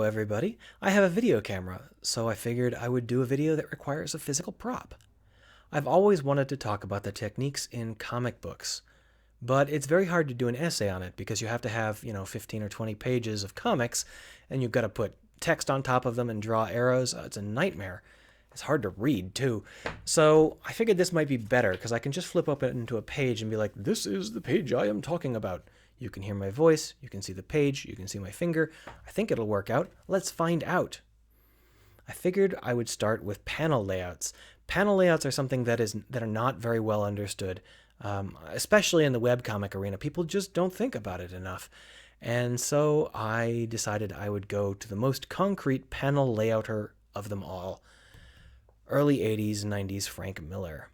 everybody. I have a video camera, so I figured I would do a video that requires a physical prop. I've always wanted to talk about the techniques in comic books, but it's very hard to do an essay on it because you have to have, 15 or 20 pages of comics, and you've got to put text on top of them and draw arrows. It's a nightmare. It's hard to read, too. So I figured this might be better because I can just flip up into a page and be like, this is the page I am talking about. You can hear my voice, you can see the page, you can see my finger. I think it'll work out. Let's find out. I figured I would start with panel layouts. Panel layouts are something that are not very well understood, especially in the webcomic arena. People just don't think about it enough. And so I decided I would go to the most concrete panel layouter of them all. Early 80s, 90s Frank Miller.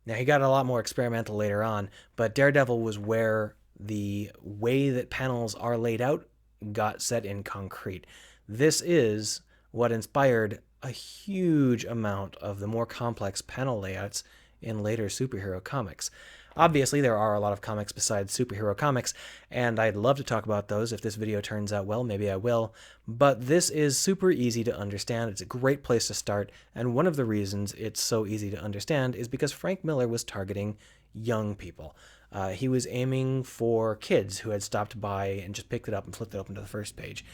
Now, he got a lot more experimental later on, but Daredevil was where the way that panels are laid out got set in concrete. This is what inspired a huge amount of the more complex panel layouts in later superhero comics. Obviously, there are a lot of comics besides superhero comics, and I'd love to talk about those. If this video turns out well, maybe I will. But this is super easy to understand. It's a great place to start, and one of the reasons it's so easy to understand is because Frank Miller was targeting young people. He was aiming for kids who had stopped by and just picked it up and flipped it open to the first page.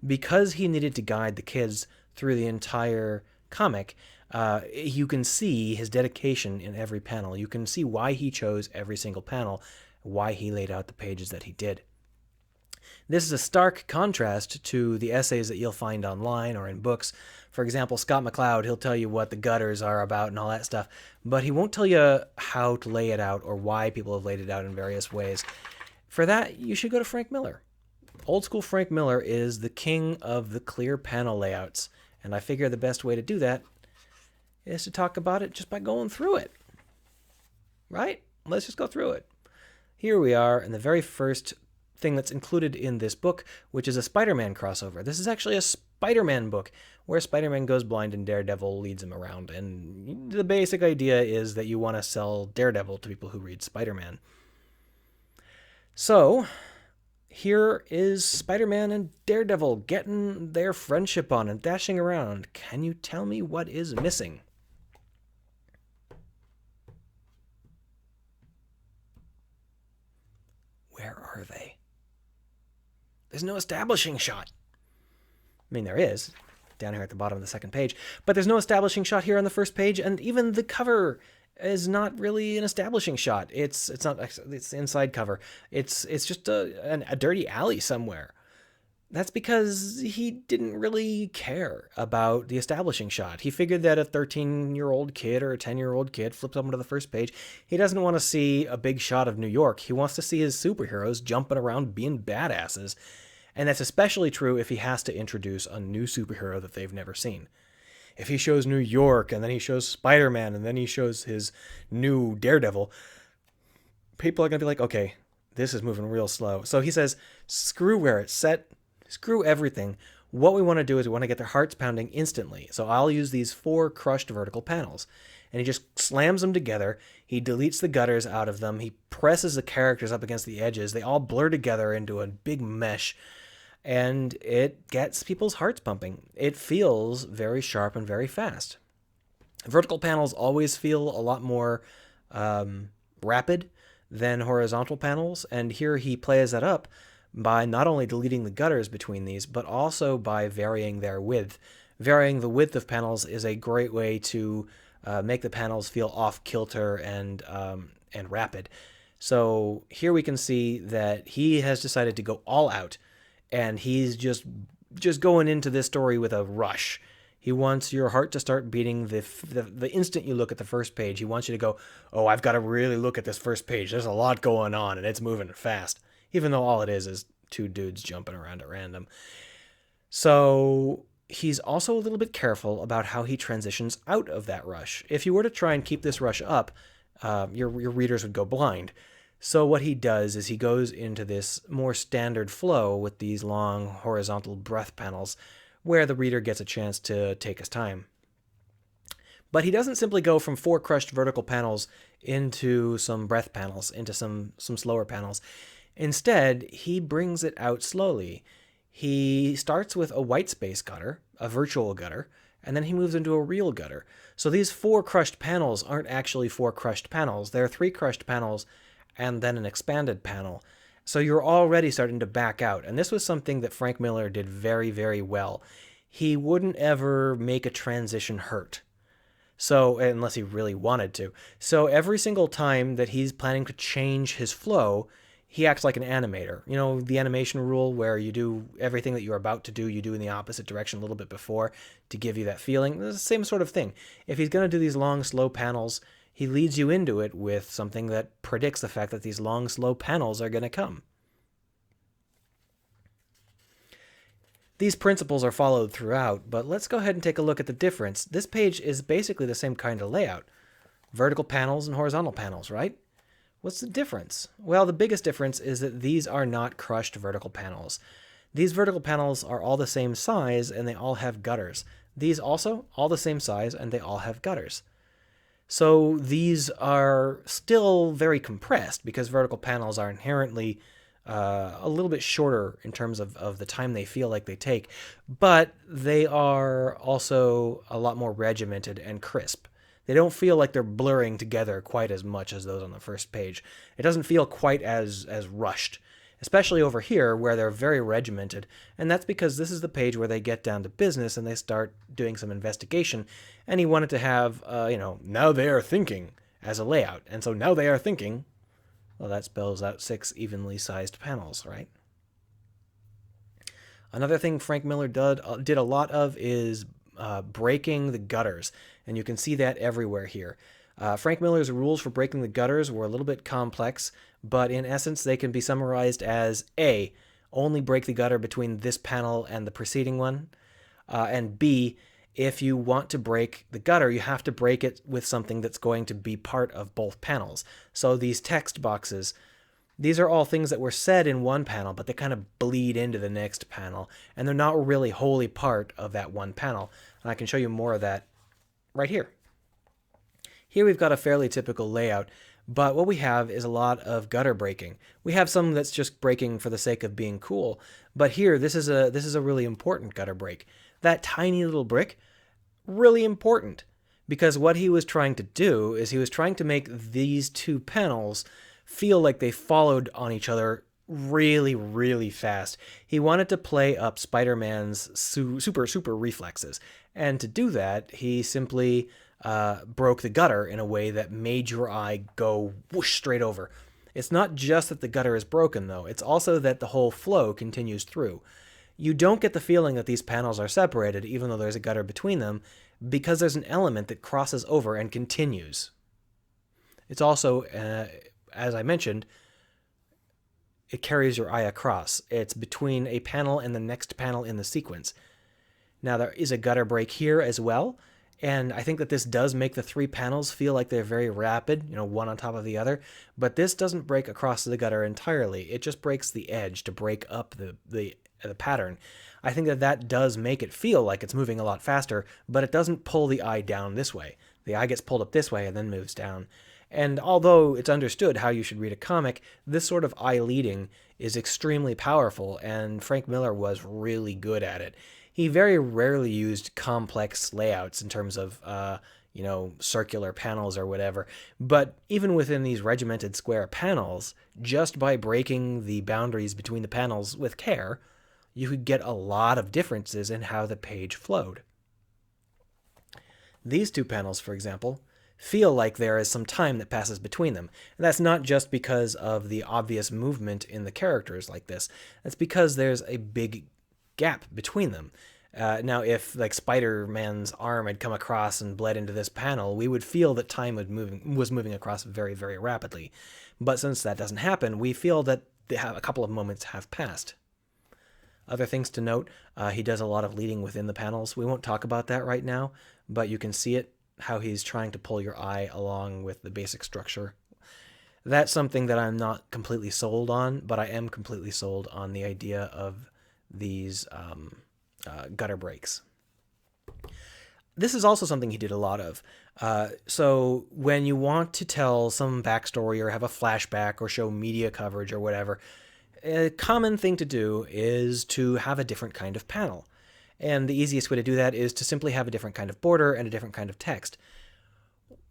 Because he needed to guide the kids through the entire comic, you can see his dedication in every panel. You can see why he chose every single panel, why he laid out the pages that he did. This is a stark contrast to the essays that you'll find online or in books. For example, Scott McCloud, he'll tell you what the gutters are about and all that stuff, but he won't tell you how to lay it out or why people have laid it out in various ways. For that, you should go to Frank Miller. Oldschool Frank Miller is the king of the clear panel layouts, and I figure the best way to do that is to talk about it just by going through it. Right? Let's just go through it. Here we are in the very first thing that's included in this book, which is a Spider-Man crossover. This is actually a Spider-Man book where Spider-Man goes blind and Daredevil leads him around. And the basic idea is that you want to sell Daredevil to people who read Spider-Man. So here is Spider-Man and Daredevil getting their friendship on and dashing around. Can you tell me what is missing? Where are they? There's no establishing shot. I mean, there is, down here at the bottom of the second page, but there's no establishing shot here on the first page, and even the cover is not really an establishing shot. It's inside cover. It's just a dirty alley somewhere. That's because he didn't really care about the establishing shot. He figured that a 13-year-old kid or a 10-year-old kid flips up onto the first page. He doesn't want to see a big shot of New York. He wants to see his superheroes jumping around being badasses. And that's especially true if he has to introduce a new superhero that they've never seen. If he shows New York, and then he shows Spider-Man, and then he shows his new Daredevil, people are going to be like, okay, this is moving real slow. So he says, screw where it's set, screw everything. What we want to do is we want to get their hearts pounding instantly. So I'll use these 4 crushed vertical panels. And he just slams them together. He deletes the gutters out of them. He presses the characters up against the edges. They all blur together into a big mesh. And it gets people's hearts pumping. It feels very sharp and very fast. Vertical panels always feel a lot more rapid than horizontal panels. And here he plays that up by not only deleting the gutters between these, but also by varying their width. Varying the width of panels is a great way to make the panels feel off-kilter and rapid. So here we can see that he has decided to go all out, and he's just going into this story with a rush. He wants your heart to start beating the instant you look at the first page. He wants you to go, oh, I've got to really look at this first page. There's a lot going on, and it's moving fast, even though all it is 2 dudes jumping around at random. So he's also a little bit careful about how he transitions out of that rush. If you were to try and keep this rush up, your readers would go blind. So what he does is he goes into this more standard flow with these long horizontal breath panels where the reader gets a chance to take his time. But he doesn't simply go from 4 crushed vertical panels into some breath panels, into some slower panels. Instead, he brings it out slowly. He starts with a white space gutter, a virtual gutter, and then he moves into a real gutter. So these 4 crushed panels aren't actually 4 crushed panels. There are 3 crushed panels and then an expanded panel. So you're already starting to back out. And this was something that Frank Miller did very, very well. He wouldn't ever make a transition hurt. So, unless he really wanted to. So every single time that he's planning to change his flow, he acts like an animator. You know, the animation rule where you do everything that you're about to do, you do in the opposite direction a little bit before to give you that feeling. It's the same sort of thing. If he's going to do these long, slow panels, he leads you into it with something that predicts the fact that these long, slow panels are going to come. These principles are followed throughout, but let's go ahead and take a look at the difference. This page is basically the same kind of layout. Vertical panels and horizontal panels, right? What's the difference? Well, the biggest difference is that these are not crushed vertical panels. These vertical panels are all the same size and they all have gutters. These also all the same size and they all have gutters. So these are still very compressed because vertical panels are inherently a little bit shorter in terms of the time they feel like they take, but they are also a lot more regimented and crisp. They don't feel like they're blurring together quite as much as those on the first page. It doesn't feel quite as rushed, especially over here where they're very regimented, and that's because this is the page where they get down to business and they start doing some investigation, and he wanted to have, now they are thinking as a layout, and so now they are thinking, well, that spells out 6 evenly sized panels, right? Another thing Frank Miller did a lot of is breaking the gutters, and you can see that everywhere here. Frank Miller's rules for breaking the gutters were a little bit complex, but in essence they can be summarized as A, only break the gutter between this panel and the preceding one, and B, if you want to break the gutter, you have to break it with something that's going to be part of both panels. So these text boxes, these are all things that were said in one panel, but they kind of bleed into the next panel, and they're not really wholly part of that one panel. And I can show you more of that right here. Here we've got a fairly typical layout, but what we have is a lot of gutter breaking. We have some that's just breaking for the sake of being cool, but here this is a really important gutter break. That tiny little brick, really important, because what he was trying to do is he was trying to make these 2 panels feel like they followed on each other really, really fast. He wanted to play up Spider-Man's super reflexes, and to do that, he simply broke the gutter in a way that made your eye go whoosh straight over. It's not just that the gutter is broken, though. It's also that the whole flow continues through. You don't get the feeling that these panels are separated, even though there's a gutter between them, because there's an element that crosses over and continues. It's also, as I mentioned, it carries your eye across. It's between a panel and the next panel in the sequence. Now, there is a gutter break here as well, and I think that this does make the 3 panels feel like they're very rapid, one on top of the other, but this doesn't break across the gutter entirely. It just breaks the edge to break up the pattern. I think that does make it feel like it's moving a lot faster, but it doesn't pull the eye down this way. The eye gets pulled up this way and then moves down. And although it's understood how you should read a comic, this sort of eye leading is extremely powerful, and Frank Miller was really good at it. He very rarely used complex layouts in terms of, circular panels or whatever. But even within these regimented square panels, just by breaking the boundaries between the panels with care, you could get a lot of differences in how the page flowed. These 2 panels, for example, feel like there is some time that passes between them. And that's not just because of the obvious movement in the characters like this. That's because there's a big gap between them. Now, if like Spider-Man's arm had come across and bled into this panel, we would feel that time was moving across very, very rapidly. But since that doesn't happen, we feel that a couple of moments have passed. Other things to note, he does a lot of leading within the panels. We won't talk about that right now, but you can see it, how he's trying to pull your eye along with the basic structure. That's something that I'm not completely sold on, but I am completely sold on the idea of these gutter breaks. This is also something he did a lot of. So when you want to tell some backstory or have a flashback or show media coverage or whatever, A common thing to do is to have a different kind of panel. And the easiest way to do that is to simply have a different kind of border and a different kind of text.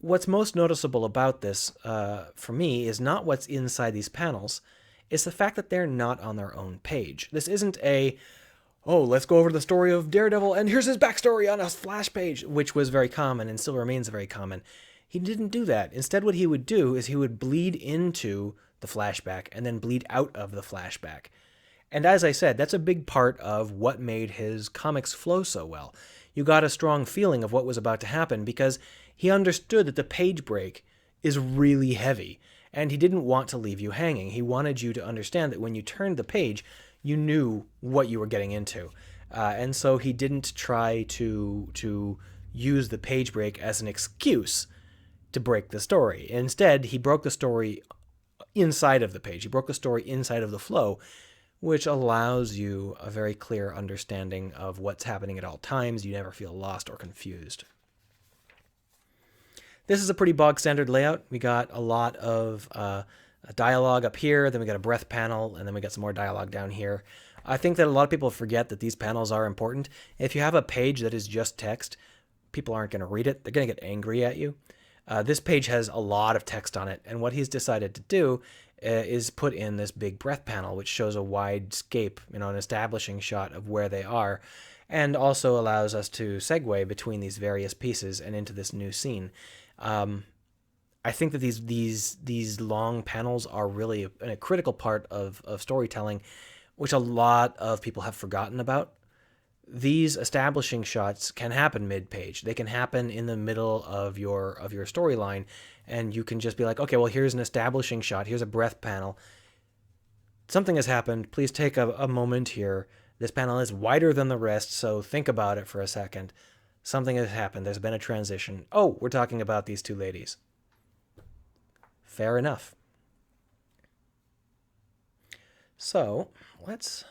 What's most noticeable about this, for me, is not what's inside these panels. It's the fact that they're not on their own page. This isn't oh, let's go over the story of Daredevil, and here's his backstory on a splash page, which was very common and still remains very common. He didn't do that. Instead, what he would do is he would bleed into the flashback and then bleed out of the flashback. And as I said, that's a big part of what made his comics flow so well. You got a strong feeling of what was about to happen because he understood that the page break is really heavy, and he didn't want to leave you hanging. He wanted you to understand that when you turned the page, you knew what you were getting into. And so he didn't try to use the page break as an excuse to break the story. Instead, he broke the story inside of the page. He broke the story inside of the flow, which allows you a very clear understanding of what's happening at all times. You never feel lost or confused. This is a pretty bog standard layout. We got a lot of dialogue up here, then we got a breath panel, and then we got some more dialogue down here. I think that a lot of people forget that these panels are important. If you have a page that is just text, people aren't going to read it. They're going to get angry at you. This page has a lot of text on it, and what he's decided to do is put in this big breath panel, which shows a wide scape, an establishing shot of where they are, and also allows us to segue between these various pieces and into this new scene. I think that these long panels are really a critical part of storytelling, which a lot of people have forgotten about. These establishing shots can happen mid-page. They can happen in the middle of your storyline, and you can just be like, okay, well, here's an establishing shot. Here's a breath panel. Something has happened. Please take a moment here. This panel is wider than the rest, so think about it for a second. Something has happened. There's been a transition. Oh, we're talking about these two ladies. Fair enough. So, let's...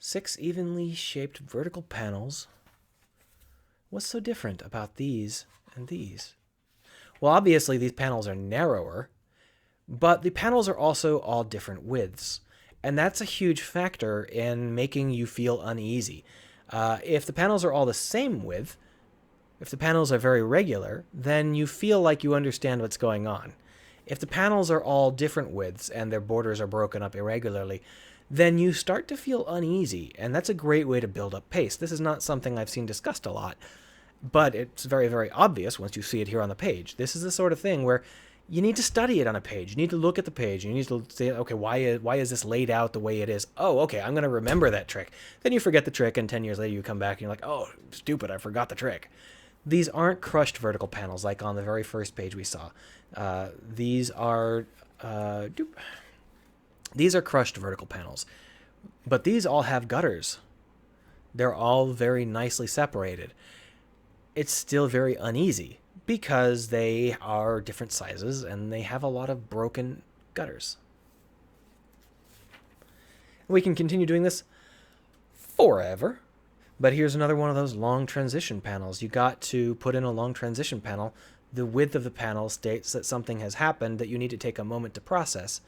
6 evenly shaped vertical panels. What's so different about these and these? Well, obviously these panels are narrower, but the panels are also all different widths. And that's a huge factor in making you feel uneasy. If the panels are all the same width, if the panels are very regular, then you feel like you understand what's going on. If the panels are all different widths and their borders are broken up irregularly, then you start to feel uneasy, and that's a great way to build up pace. This is not something I've seen discussed a lot, but it's very, very obvious once you see it here on the page. This is the sort of thing where you need to study it on a page. You need to look at the page. You need to say, okay, why is this laid out the way it is? Oh, okay, I'm going to remember that trick. Then you forget the trick, and 10 years later you come back and you're like, oh, stupid, I forgot the trick. These aren't crushed vertical panels like on the very first page we saw. These are crushed vertical panels, but these all have gutters. They're all very nicely separated. It's still very uneasy because they are different sizes and they have a lot of broken gutters. We can continue doing this forever, but here's another one of those long transition panels. You got to put in a long transition panel. The width of the panel states that something has happened that you need to take a moment to process.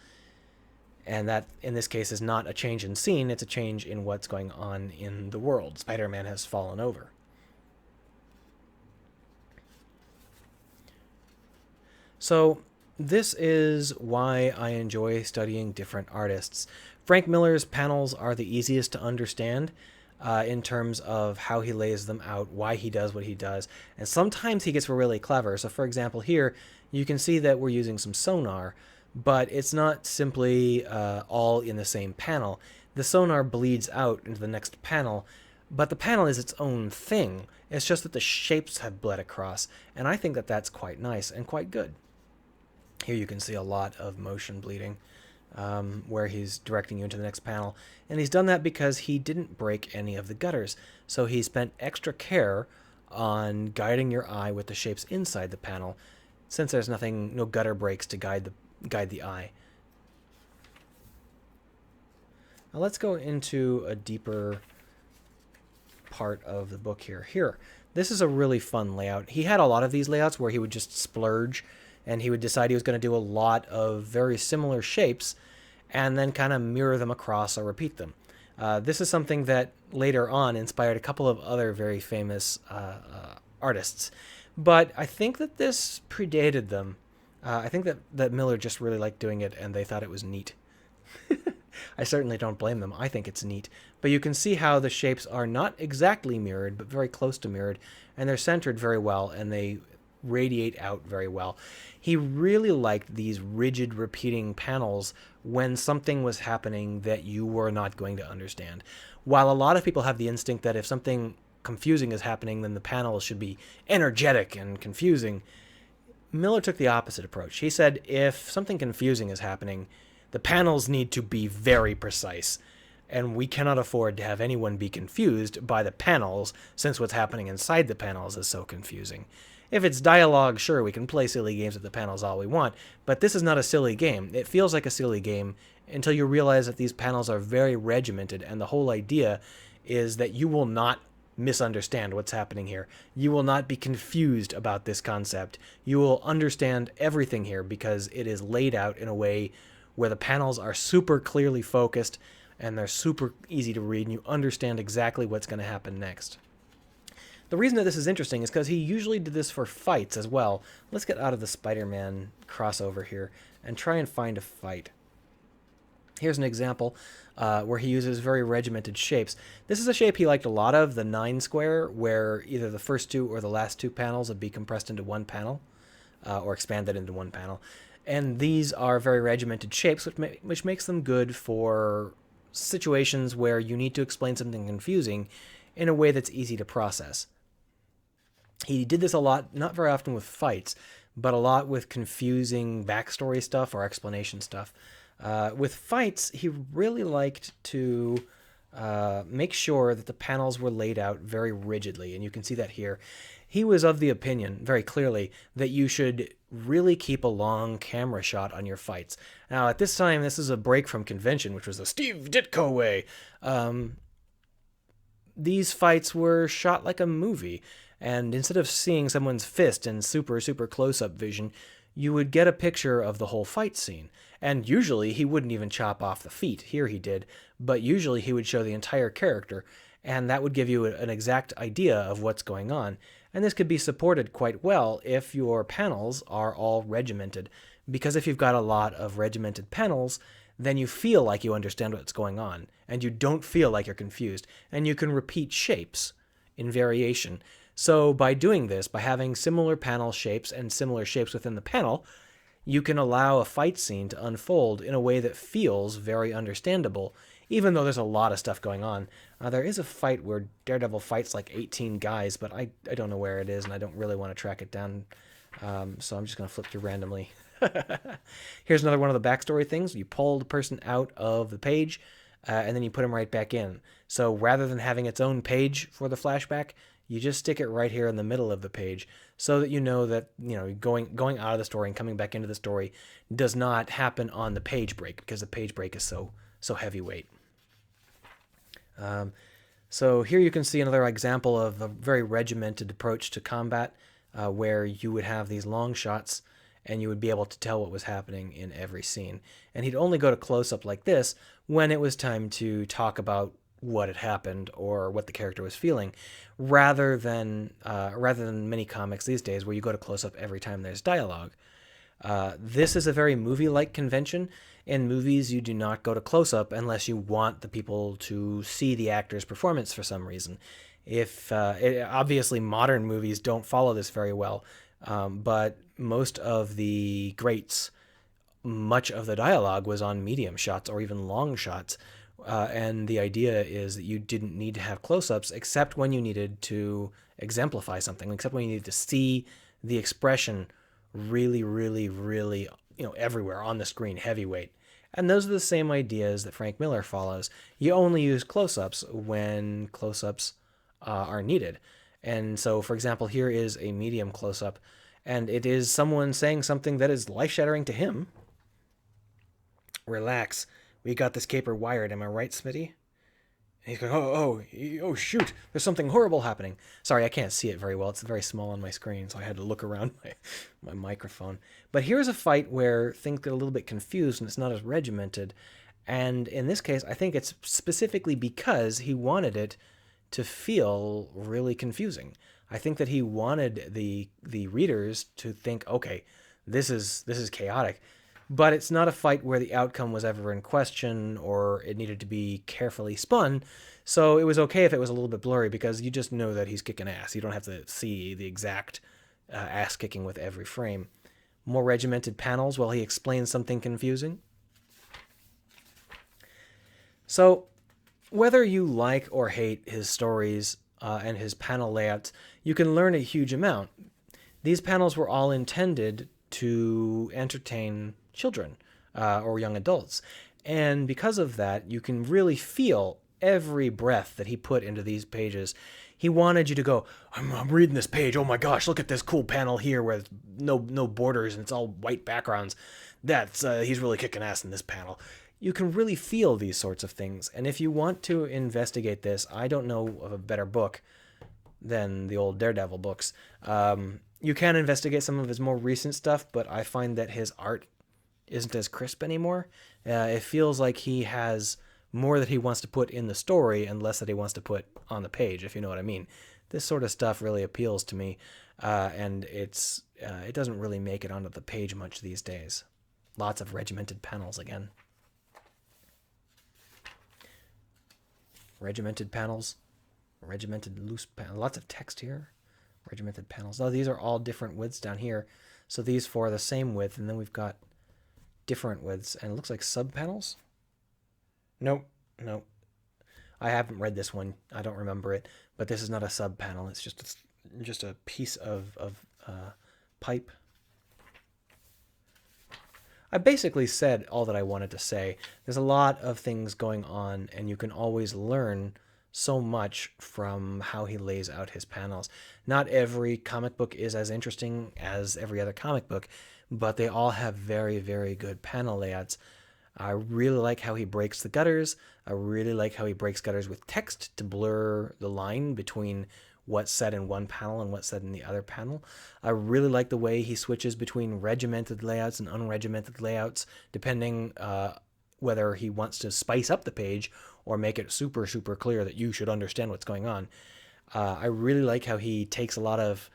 And that, in this case, is not a change in scene, it's a change in what's going on in the world. Spider-Man has fallen over. So, this is why I enjoy studying different artists. Frank Miller's panels are the easiest to understand in terms of how he lays them out, why he does what he does, and sometimes he gets really clever. So, for example, here, you can see that we're using some sonar, but it's not simply all in the same panel. The sonar bleeds out into the next panel, but the panel is its own thing. It's just that the shapes have bled across, and I think that that's quite nice and quite good. Here you can see a lot of motion bleeding where he's directing you into the next panel, and he's done that because he didn't break any of the gutters, so he spent extra care on guiding your eye with the shapes inside the panel, since there's no gutter breaks to guide the eye. Now let's go into a deeper part of the book here. This is a really fun layout. He had a lot of these layouts where he would just splurge and he would decide he was going to do a lot of very similar shapes, and then kind of mirror them across or repeat them. This is something that later on inspired a couple of other very famous artists. But I think that this predated them. I think that Miller just really liked doing it and they thought it was neat. I certainly don't blame them. I think it's neat. But you can see how the shapes are not exactly mirrored, but very close to mirrored, and they're centered very well, and they radiate out very well. He really liked these rigid repeating panels when something was happening that you were not going to understand. While a lot of people have the instinct that if something confusing is happening, then the panels should be energetic and confusing, Miller took the opposite approach. He said if something confusing is happening, the panels need to be very precise, and we cannot afford to have anyone be confused by the panels since what's happening inside the panels is so confusing. If it's dialogue, sure, we can play silly games with the panels all we want, but this is not a silly game. It feels like a silly game until you realize that these panels are very regimented, and the whole idea is that you will not misunderstand what's happening here. You will not be confused about this concept. You will understand everything here because it is laid out in a way where the panels are super clearly focused and they're super easy to read, and you understand exactly what's going to happen next. The reason that this is interesting is because he usually did this for fights as well. Let's get out of the Spider-Man crossover here and try and find a fight. Here's an example where he uses very regimented shapes. This is a shape he liked a lot of, the 9 square, where either the first two or the last two panels would be compressed into one panel or expanded into one panel. And these are very regimented shapes, which makes them good for situations where you need to explain something confusing in a way that's easy to process. He did this a lot, not very often with fights, but a lot with confusing backstory stuff or explanation stuff. With fights, he really liked to make sure that the panels were laid out very rigidly, and you can see that here. He was of the opinion, very clearly, that you should really keep a long camera shot on your fights. Now, at this time, this is a break from convention, which was the Steve Ditko way. These fights were shot like a movie, and instead of seeing someone's fist in super, super close-up vision, you would get a picture of the whole fight scene. And usually, he wouldn't even chop off the feet. Here he did. But usually, he would show the entire character, and that would give you an exact idea of what's going on. And this could be supported quite well if your panels are all regimented, because if you've got a lot of regimented panels, then you feel like you understand what's going on, and you don't feel like you're confused, and you can repeat shapes in variation. So by doing this, by having similar panel shapes and similar shapes within the panel, you can allow a fight scene to unfold in a way that feels very understandable, even though there's a lot of stuff going on. There is a fight where Daredevil fights like 18 guys, but I don't know where it is, and I don't really want to track it down, so I'm just going to flip through randomly. Here's another one of the backstory things. You pull the person out of the page, and then you put them right back in. So rather than having its own page for the flashback, you just stick it right here in the middle of the page so that you know that going out of the story and coming back into the story does not happen on the page break, because the page break is so heavyweight. So here you can see another example of a very regimented approach to combat, where you would have these long shots and you would be able to tell what was happening in every scene. And he'd only go to close-up like this when it was time to talk about what had happened or what the character was feeling, rather than many comics these days where you go to close-up every time there's dialogue. This is a very movie-like convention. In movies, you do not go to close-up unless you want the people to see the actor's performance for some reason. Obviously, modern movies don't follow this very well, but most of the greats, much of the dialogue was on medium shots or even long shots. And the idea is that you didn't need to have close-ups except when you needed to exemplify something, except when you needed to see the expression really, really, really, everywhere on the screen, heavyweight. And those are the same ideas that Frank Miller follows. You only use close-ups when close-ups are needed. And so, for example, here is a medium close-up, and it is someone saying something that is life-shattering to him. Relax. We got this caper wired, am I right, Smitty? And he's going, oh, shoot, there's something horrible happening. Sorry, I can't see it very well. It's very small on my screen, so I had to look around my microphone. But here's a fight where things get a little bit confused and it's not as regimented. And in this case, I think it's specifically because he wanted it to feel really confusing. I think that he wanted the readers to think, okay, this is chaotic, but it's not a fight where the outcome was ever in question or it needed to be carefully spun. So it was okay if it was a little bit blurry because you just know that he's kicking ass. You don't have to see the exact ass kicking with every frame. More regimented panels while he explains something confusing. So whether you like or hate his stories and his panel layouts, you can learn a huge amount. These panels were all intended to entertain children or young adults. And because of that, you can really feel every breath that he put into these pages. He wanted you to go, I'm reading this page. Oh my gosh, look at this cool panel here with no borders and it's all white backgrounds. He's really kicking ass in this panel. You can really feel these sorts of things. And if you want to investigate this, I don't know of a better book than the old Daredevil books. You can investigate some of his more recent stuff, but I find that his art isn't as crisp anymore. It feels like he has more that he wants to put in the story and less that he wants to put on the page, if you know what I mean. This sort of stuff really appeals to me, and it doesn't really make it onto the page much these days. Lots of regimented panels again. Regimented panels, regimented loose panels, lots of text here. Regimented panels. Oh, these are all different widths down here. So these four are the same width, and then we've got different widths, and it looks like sub panels. Nope. I haven't read this one. I don't remember it, but this is not a sub panel. It's just a piece of pipe. I basically said all that I wanted to say. There's a lot of things going on, and you can always learn so much from how he lays out his panels. Not every comic book is as interesting as every other comic book, but they all have very, very good panel layouts. I really like how he breaks the gutters. I really like how he breaks gutters with text to blur the line between what's said in one panel and what's said in the other panel. I really like the way he switches between regimented layouts and unregimented layouts, depending whether he wants to spice up the page or make it super, super clear that you should understand what's going on. I really like how he takes a lot of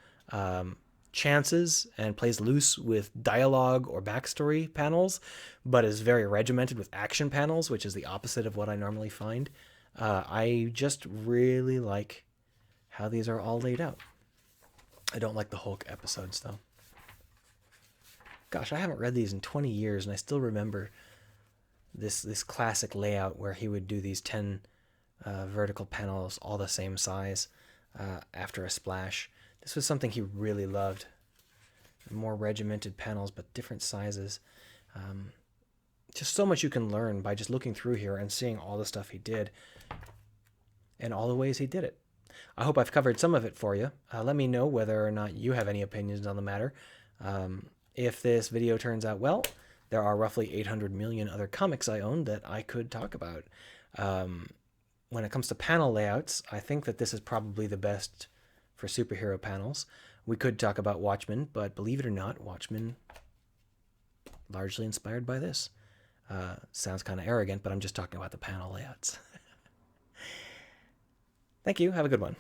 chances and plays loose with dialogue or backstory panels, but is very regimented with action panels, which is the opposite of what I normally find. I just really like how these are all laid out. I don't like the Hulk episodes, though. Gosh, I haven't read these in 20 years, and I still remember this classic layout where he would do these 10 vertical panels, all the same size, after a splash. This was something he really loved. More regimented panels, but different sizes. Just so much you can learn by just looking through here and seeing all the stuff he did and all the ways he did it. I hope I've covered some of it for you. Let me know whether or not you have any opinions on the matter. If this video turns out well, there are roughly 800 million other comics I own that I could talk about. When it comes to panel layouts, I think that this is probably the best for superhero panels. We could talk about Watchmen, but believe it or not, Watchmen largely inspired by this. Sounds kind of arrogant, but I'm just talking about the panel layouts. Thank you. Have a good one.